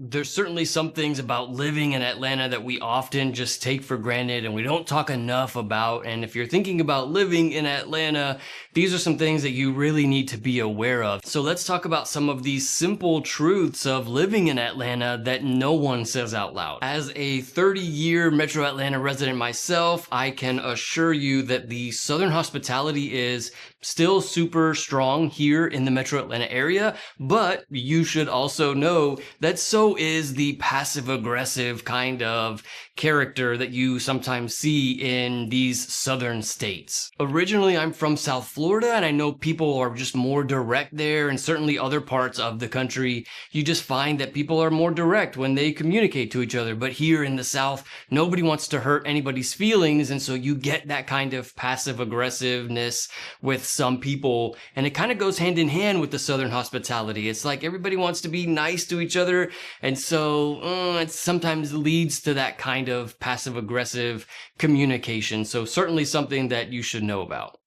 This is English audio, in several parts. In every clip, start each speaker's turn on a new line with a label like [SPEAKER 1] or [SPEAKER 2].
[SPEAKER 1] There's certainly some things about living in Atlanta that we often just take for granted and we don't talk enough about. And if you're thinking about living in Atlanta, these are some things that you really need to be aware of. So let's talk about some of these simple truths of living in Atlanta that no one says out loud. As a 30-year Metro Atlanta resident myself, I can assure you that the Southern hospitality is still super strong here in the Metro Atlanta area, but you should also know that so is the passive aggressive kind of character that you sometimes see in these southern states. Originally, I'm from South Florida, and I know people are just more direct there, and certainly other parts of the country, you just find that people are more direct when they communicate to each other. But here in the South, nobody wants to hurt anybody's feelings, and so you get that kind of passive aggressiveness with some people, and it kind of goes hand in hand with the southern hospitality. It's like everybody wants to be nice to each other, and so it sometimes leads to that kind of passive aggressive communication. So certainly something that you should know about.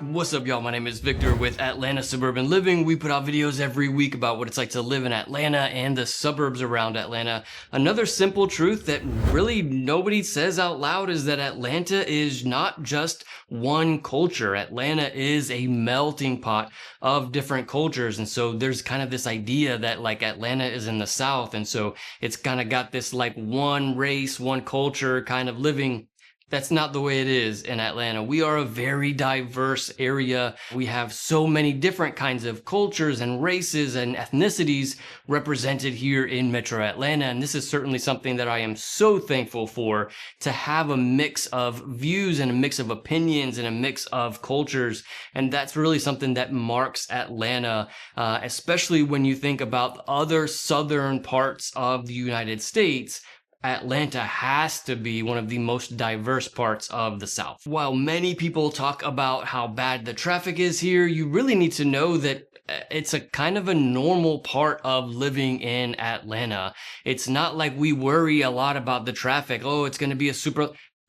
[SPEAKER 1] What's up, y'all? My name is Victor with Atlanta Suburban Living. We put out videos every week about what it's like to live in Atlanta and the suburbs around Atlanta. Another simple truth that really nobody says out loud is that Atlanta is not just one culture. Atlanta is a melting pot of different cultures. And so there's kind of this idea that like Atlanta is in the South. And so it's kind of got this like one race, one culture kind of living. That's not the way it is in Atlanta. We are a very diverse area. We have so many different kinds of cultures and races and ethnicities represented here in Metro Atlanta. And this is certainly something that I am so thankful for, to have a mix of views and a mix of opinions and a mix of cultures. And that's really something that marks Atlanta, especially when you think about other southern parts of the United States. Atlanta has to be one of the most diverse parts of the South. While many people talk about how bad the traffic is here, you really need to know that it's a kind of a normal part of living in Atlanta. It's not like we worry a lot about the traffic. Oh, it's going to be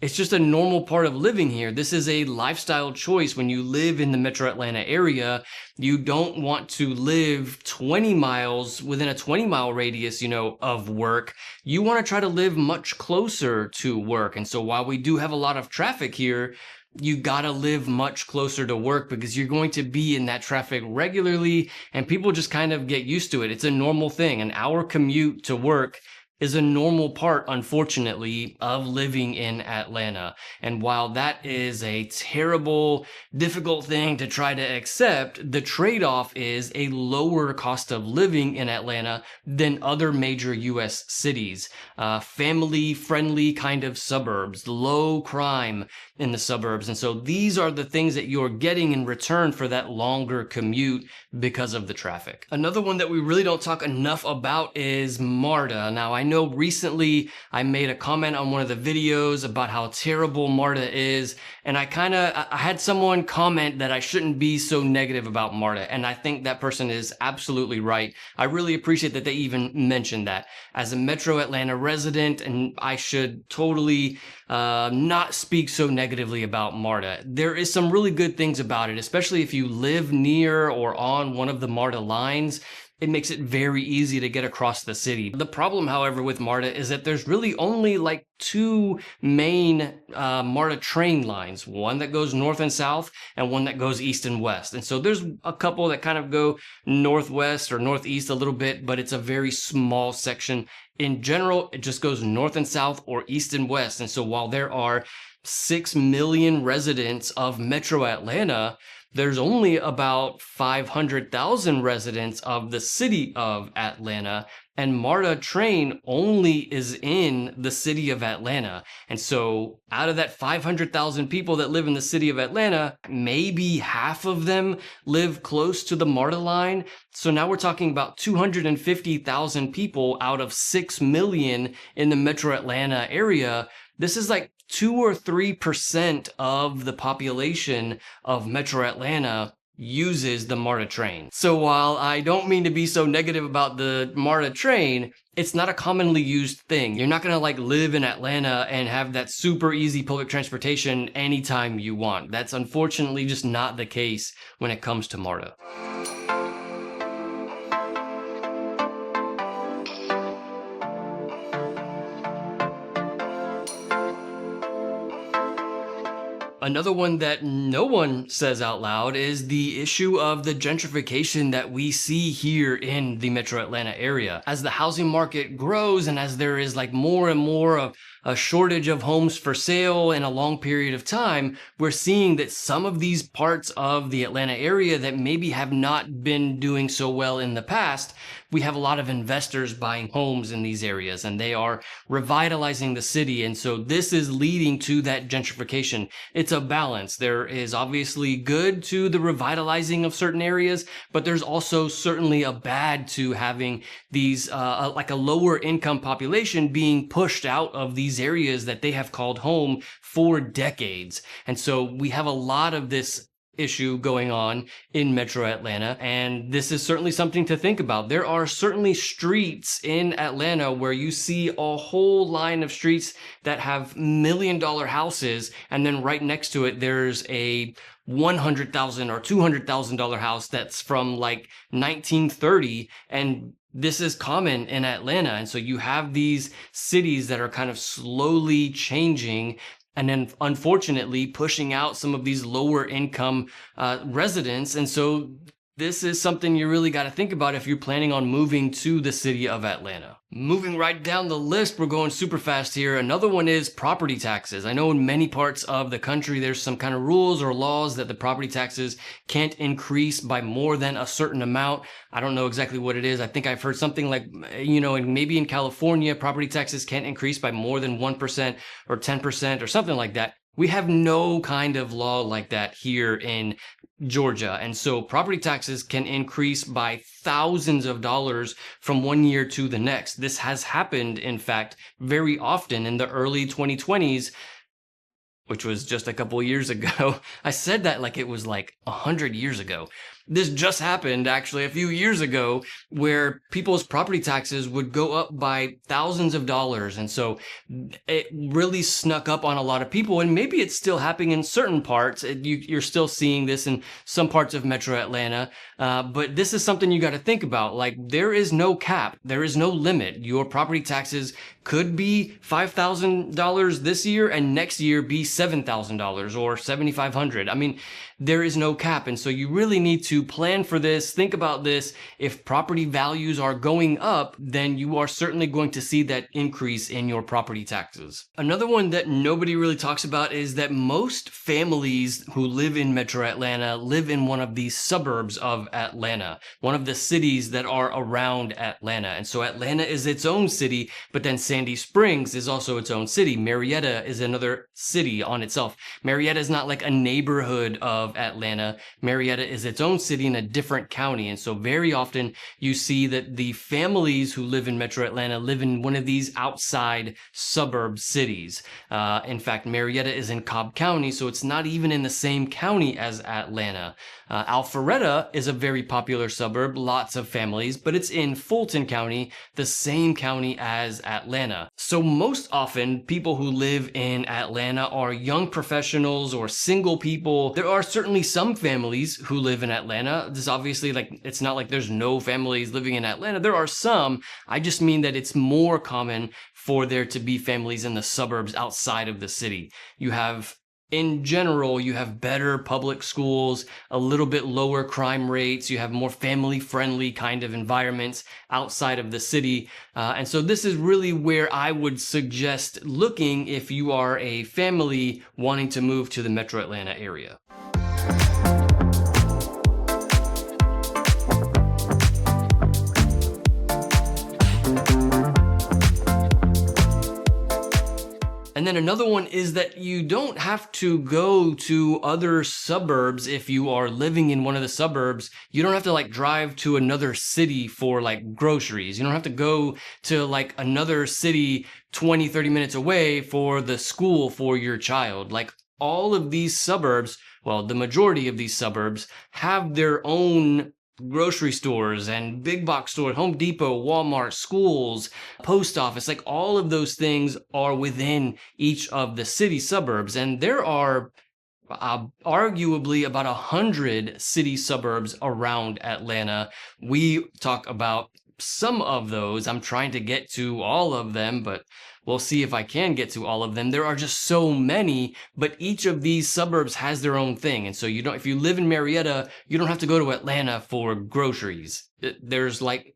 [SPEAKER 1] it's just a normal part of living here. This is a lifestyle choice. When you live in the Metro Atlanta area, you don't want to live 20 miles within a 20-mile radius, of work. You want to try to live much closer to work. And so while we do have a lot of traffic here, you gotta live much closer to work because you're going to be in that traffic regularly, and people just kind of get used to it. It's a normal thing. An hour commute to work is a normal part, unfortunately, of living in Atlanta. And while that is a terrible, difficult thing to try to accept, the trade-off is a lower cost of living in Atlanta than other major U.S. cities. Family-friendly kind of suburbs, low crime in the suburbs. And so these are the things that you're getting in return for that longer commute because of the traffic. Another one that we really don't talk enough about is MARTA. Now, I know recently I made a comment on one of the videos about how terrible MARTA is, and I had someone comment that I shouldn't be so negative about MARTA, and I think that person is absolutely right. I really appreciate that they even mentioned that. As a Metro Atlanta resident, and I should totally not speak so negatively about MARTA. There is some really good things about it, especially if you live near or on one of the MARTA lines. It makes it very easy to get across the city. The problem, however, with MARTA is that there's really only like two main MARTA train lines, one that goes north and south and one that goes east and west. And so there's a couple that kind of go northwest or northeast a little bit, but it's a very small section. In general, it just goes north and south or east and west. And so while there are 6 million residents of Metro Atlanta, there's only about 500,000 residents of the city of Atlanta, and MARTA train only is in the city of Atlanta. And so out of that 500,000 people that live in the city of Atlanta, maybe half of them live close to the MARTA line. So now we're talking about 250,000 people out of 6 million in the Metro Atlanta area. This is like 2 or 3% of the population of Metro Atlanta uses the MARTA train. So while I don't mean to be so negative about the MARTA train, it's not a commonly used thing. You're not gonna like live in Atlanta and have that super easy public transportation anytime you want. That's unfortunately just not the case when it comes to MARTA. Another one that no one says out loud is the issue of the gentrification that we see here in the Metro Atlanta area. As the housing market grows and as there is like more and more of a shortage of homes for sale in a long period of time, we're seeing that some of these parts of the Atlanta area that maybe have not been doing so well in the past, we have a lot of investors buying homes in these areas and they are revitalizing the city. And so this is leading to that gentrification. It's a balance. There is obviously good to the revitalizing of certain areas, but there's also certainly a bad to having these like a lower income population being pushed out of these areas that they have called home for decades. And so we have a lot of this issue going on in Metro Atlanta, and this is certainly something to think about. There are certainly streets in Atlanta where you see a whole line of streets that have $1 million houses, and then right next to it there's a $100,000 or $200,000 house that's from like 1930, and this is common in Atlanta. And so you have these cities that are kind of slowly changing and then unfortunately pushing out some of these lower income residents. And so this is something you really got to think about if you're planning on moving to the city of Atlanta. Moving right down the list, we're going super fast here. Another one is property taxes. I know in many parts of the country, there's some kind of rules or laws that the property taxes can't increase by more than a certain amount. I don't know exactly what it is. I think I've heard something like, you know, and maybe in California, property taxes can't increase by more than 1% or 10% or something like that. We have no kind of law like that here in Georgia. And so property taxes can increase by thousands of dollars from one year to the next. This has happened, in fact, very often in the early 2020s, which was just a couple years ago. I said that like it was like 100 years ago. This just happened actually a few years ago where people's property taxes would go up by thousands of dollars. And so it really snuck up on a lot of people, and maybe it's still happening in certain parts. You're still seeing this in some parts of Metro Atlanta. But this is something you got to think about. Like, there is no cap. There is no limit. Your property taxes could be $5,000 this year and next year be $7,000 or $7,500. I mean, there is no cap. And so you really need to plan for this. Think about this. If property values are going up, then you are certainly going to see that increase in your property taxes. Another one that nobody really talks about is that most families who live in Metro Atlanta live in one of the suburbs of Atlanta, one of the cities that are around Atlanta. And so Atlanta is its own city, but then Sandy Springs is also its own city. Marietta is another city on itself. Marietta is not like a neighborhood of Atlanta. Marietta is its own city in a different county. And so very often you see that the families who live in Metro Atlanta live in one of these outside suburb cities. In fact, Marietta is in Cobb County, so it's not even in the same county as Atlanta. Alpharetta is a very popular suburb, lots of families, but it's in Fulton County, the same county as Atlanta. So most often people who live in Atlanta are young professionals or single people. There are certainly some families who live in Atlanta. This obviously, like, it's not like there's no families living in Atlanta. There are some. I just mean that it's more common for there to be families in the suburbs outside of the city. In general, you have better public schools, a little bit lower crime rates, you have more family-friendly kind of environments outside of the city. And so this is really where I would suggest looking if you are a family wanting to move to the Metro Atlanta area. And then another one is that you don't have to go to other suburbs if you are living in one of the suburbs. You don't have to like drive to another city for like groceries. You don't have to go to like another city 20, 30 minutes away for the school for your child. Like, all of these suburbs, well, the majority of these suburbs have their own grocery stores and big box stores, Home Depot, Walmart, schools, post office, like all of those things are within each of the city suburbs. And there are arguably about 100 city suburbs around Atlanta. We talk about some of those. I'm trying to get to all of them, but we'll see if I can get to all of them. There are just so many, but each of these suburbs has their own thing. And so if you live in Marietta, you don't have to go to Atlanta for groceries. There's like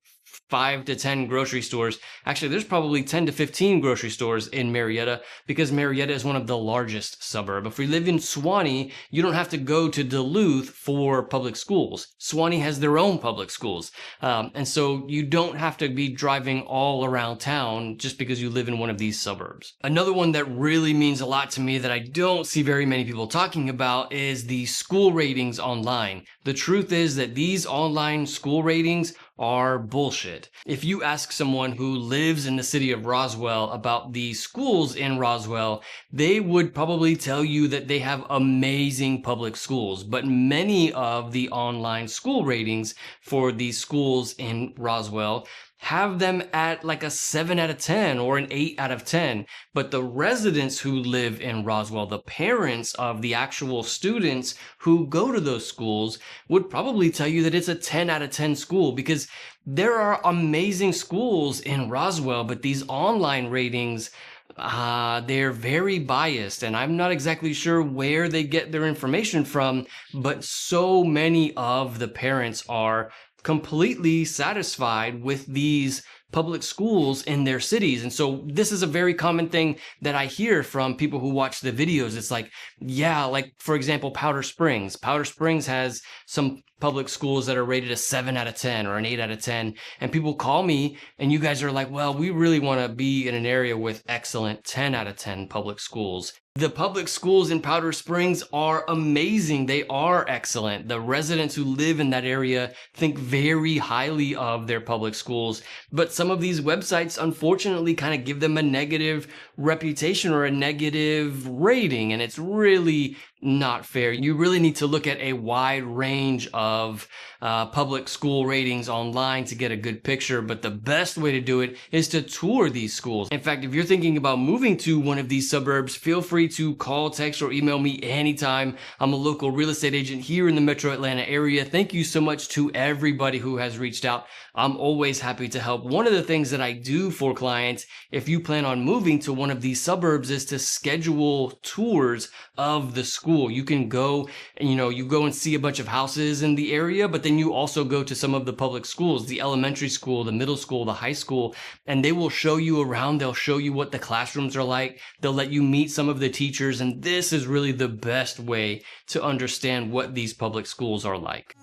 [SPEAKER 1] 5 to 10 grocery stores. Actually, there's probably 10 to 15 grocery stores in Marietta because Marietta is one of the largest suburbs. If we live in Suwanee, you don't have to go to Duluth for public schools. Suwanee has their own public schools. And so you don't have to be driving all around town just because you live in one of these suburbs. Another one that really means a lot to me that I don't see very many people talking about is the school ratings online. The truth is that these online school ratings are bullshit. If you ask someone who lives in the city of Roswell about the schools in Roswell, they would probably tell you that they have amazing public schools, but many of the online school ratings for these schools in Roswell have them at like a 7 out of 10 or an 8 out of 10. But the residents who live in Roswell, the parents of the actual students who go to those schools, would probably tell you that it's a 10 out of 10 school because there are amazing schools in Roswell, but these online ratings, they're very biased, and I'm not exactly sure where they get their information from, but so many of the parents are completely satisfied with these public schools in their cities. And so this is a very common thing that I hear from people who watch the videos. It's like, yeah, like for example, Powder Springs. Powder Springs has some public schools that are rated a 7 out of 10 or an 8 out of 10. And people call me and you guys are like, well, we really want to be in an area with excellent 10 out of 10 public schools. The public schools in Powder Springs are amazing. They are excellent. The residents who live in that area think very highly of their public schools. But some of these websites, unfortunately, kind of give them a negative reputation or a negative rating. And it's really not fair. You really need to look at a wide range of public school ratings online to get a good picture, but the best way to do it is to tour these schools. In fact, if you're thinking about moving to one of these suburbs, feel free to call, text, or email me anytime. I'm a local real estate agent here in the Metro Atlanta area. Thank you so much to everybody who has reached out. I'm always happy to help. One of the things that I do for clients, if you plan on moving to one of these suburbs, is to schedule tours of the school. You can go and, you go and see a bunch of houses in the area, but then you also go to some of the public schools, the elementary school, the middle school, the high school, and they will show you around. They'll show you what the classrooms are like. They'll let you meet some of the teachers. And this is really the best way to understand what these public schools are like.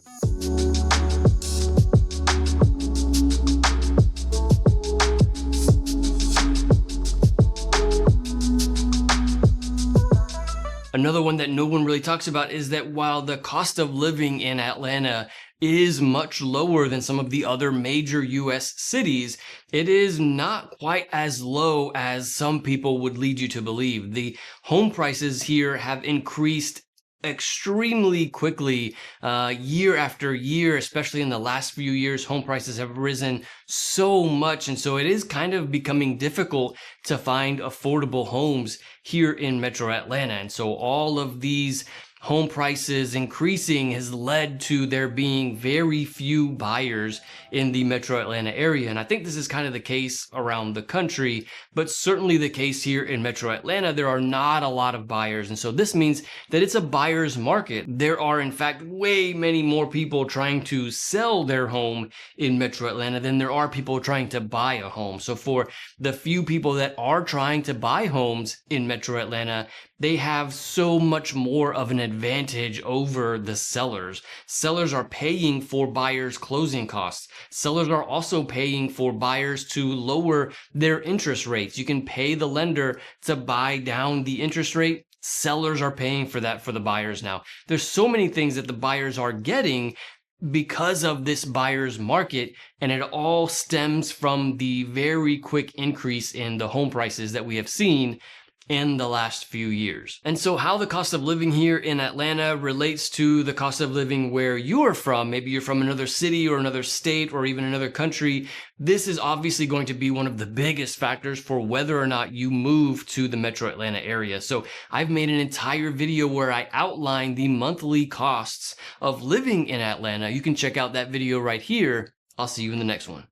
[SPEAKER 1] Another one that no one really talks about is that while the cost of living in Atlanta is much lower than some of the other major US cities, it is not quite as low as some people would lead you to believe. The home prices here have increased extremely quickly year after year, especially in the last few years. Home prices have risen so much, and so it is kind of becoming difficult to find affordable homes here in Metro Atlanta. And so all of these home prices increasing has led to there being very few buyers in the Metro Atlanta area. And I think this is kind of the case around the country, but certainly the case here in Metro Atlanta. There are not a lot of buyers. And so this means that it's a buyer's market. There are, in fact, way many more people trying to sell their home in Metro Atlanta than there are people trying to buy a home. So for the few people that are trying to buy homes in Metro Atlanta, they have so much more of an advantage over the sellers. Sellers are paying for buyers' closing costs. Sellers are also paying for buyers to lower their interest rates. You can pay the lender to buy down the interest rate. Sellers are paying for that for the buyers now. There's so many things that the buyers are getting because of this buyer's market, and it all stems from the very quick increase in the home prices that we have seen in the last few years. And so how the cost of living here in Atlanta relates to the cost of living where you are from, maybe you're from another city or another state or even another country, this is obviously going to be one of the biggest factors for whether or not you move to the metro Atlanta area. So I've made an entire video where I outline the monthly costs of living in Atlanta. You can check out that video right here. I'll see you in the next one.